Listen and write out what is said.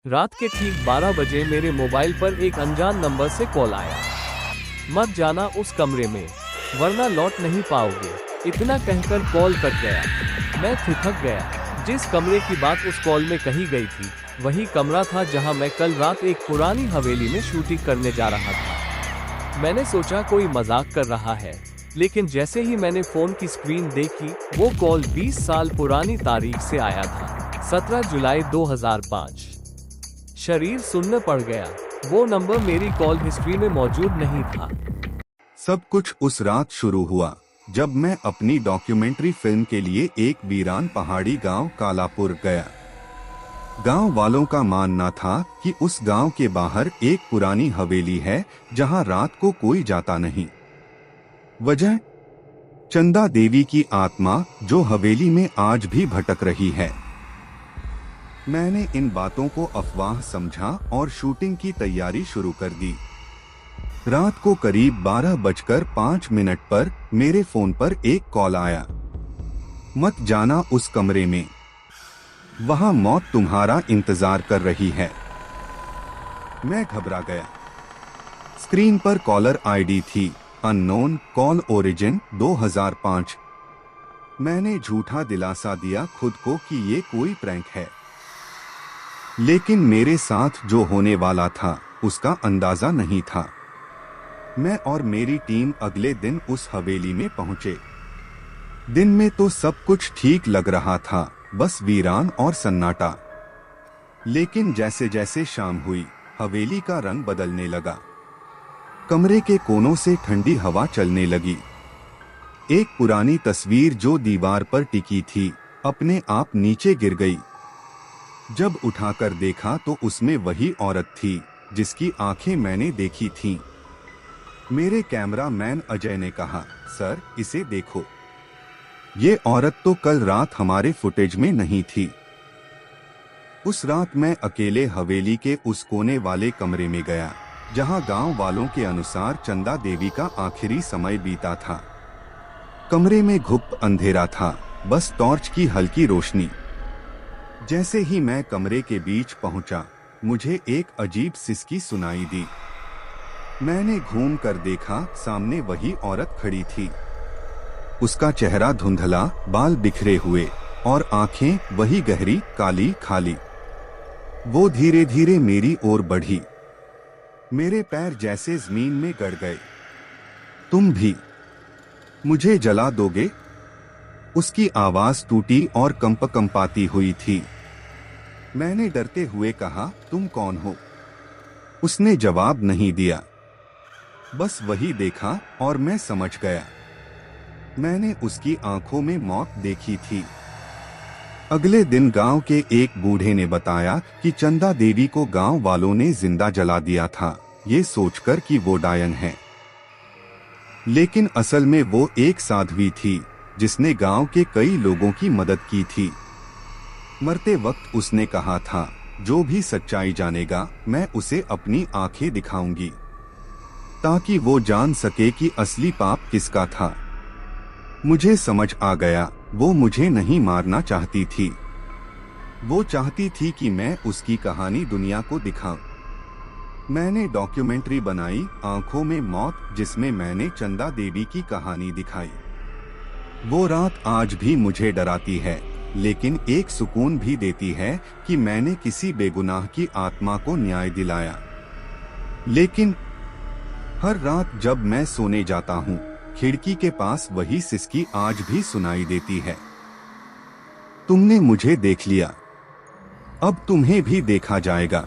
रात के ठीक 12 बजे मेरे मोबाइल पर एक अनजान नंबर से कॉल आया। मत जाना उस कमरे में, वरना लौट नहीं पाओगे। इतना कहकर कॉल कट गया। मैं ठिठक गया। जिस कमरे की बात उस कॉल में कही गई थी, वही कमरा था जहां मैं कल रात एक पुरानी हवेली में शूटिंग करने जा रहा था। मैंने सोचा कोई मजाक कर रहा है, लेकिन जैसे ही मैंने फोन की स्क्रीन देखी, वो कॉल 20 साल पुरानी तारीख से आया था। 17 जुलाई 2005। शरीर सुन्न पड़ गया। वो नंबर मेरी कॉल हिस्ट्री में मौजूद नहीं था। सब कुछ उस रात शुरू हुआ जब मैं अपनी डॉक्यूमेंट्री फिल्म के लिए एक वीरान पहाड़ी गांव कालापुर गया। गांव वालों का मानना था कि उस गांव के बाहर एक पुरानी हवेली है जहां रात को कोई जाता नहीं। वजह, चंदा देवी की आत्मा जो हवेली में आज भी भटक रही है। मैंने इन बातों को अफवाह समझा और शूटिंग की तैयारी शुरू कर दी। रात को करीब 12:05 पर मेरे फोन पर एक कॉल आया। मत जाना उस कमरे में, वहां मौत तुम्हारा इंतजार कर रही है। मैं घबरा गया। स्क्रीन पर कॉलर आईडी थी अननोन कॉल ओरिजिन 2005। मैंने झूठा दिलासा दिया खुद को कि ये कोई प्रैंक है, लेकिन मेरे साथ जो होने वाला था उसका अंदाजा नहीं था। मैं और मेरी टीम अगले दिन उस हवेली में पहुंचे। दिन में तो सब कुछ ठीक लग रहा था, बस वीरान और सन्नाटा। लेकिन जैसे जैसे शाम हुई, हवेली का रंग बदलने लगा। कमरे के कोनों से ठंडी हवा चलने लगी। एक पुरानी तस्वीर जो दीवार पर टिकी थी, अपने आप नीचे गिर गई। जब उठाकर देखा तो उसमें वही औरत थी जिसकी आंखें मैंने देखी थीं। मेरे कैमरामैन अजय ने कहा, सर इसे देखो, ये औरत तो कल रात हमारे फुटेज में नहीं थी। उस रात मैं अकेले हवेली के उस कोने वाले कमरे में गया जहां गांव वालों के अनुसार चंदा देवी का आखिरी समय बीता था। कमरे में घुप अंधेरा था, बस टॉर्च की हल्की रोशनी। जैसे ही मैं कमरे के बीच पहुंचा, मुझे एक अजीब सिसकी सुनाई दी। मैंने घूम कर देखा, सामने वही औरत खड़ी थी। उसका चेहरा धुंधला, बाल बिखरे हुए और आंखें वही गहरी काली खाली। वो धीरे धीरे मेरी ओर बढ़ी। मेरे पैर जैसे जमीन में गड़ गए। तुम भी मुझे जला दोगे? उसकी आवाज टूटी और कंपाती हुई थी। मैंने डरते हुए कहा, तुम कौन हो? उसने जवाब नहीं दिया, बस वही देखा और मैं समझ गया। मैंने उसकी आंखों में मौत देखी थी। अगले दिन गांव के एक बूढ़े ने बताया कि चंदा देवी को गांव वालों ने जिंदा जला दिया था, ये सोचकर कि वो डायन है। लेकिन असल में वो एक साध्वी थी जिसने गांव के कई लोगों की मदद की थी। मरते वक्त उसने कहा था, जो भी सच्चाई जानेगा मैं उसे अपनी आंखें दिखाऊंगी, ताकि वो जान सके कि असली पाप किसका था। मुझे समझ आ गया, वो मुझे नहीं मारना चाहती थी। वो चाहती थी कि मैं उसकी कहानी दुनिया को दिखाऊं। मैंने डॉक्यूमेंट्री बनाई आंखों में मौत, जिसमें मैंने चंदा देवी की कहानी दिखाई। वो रात आज भी मुझे डराती है, लेकिन एक सुकून भी देती है कि मैंने किसी बेगुनाह की आत्मा को न्याय दिलाया। लेकिन हर रात जब मैं सोने जाता हूँ, खिड़की के पास वही सिसकी आज भी सुनाई देती है। तुमने मुझे देख लिया, अब तुम्हें भी देखा जाएगा।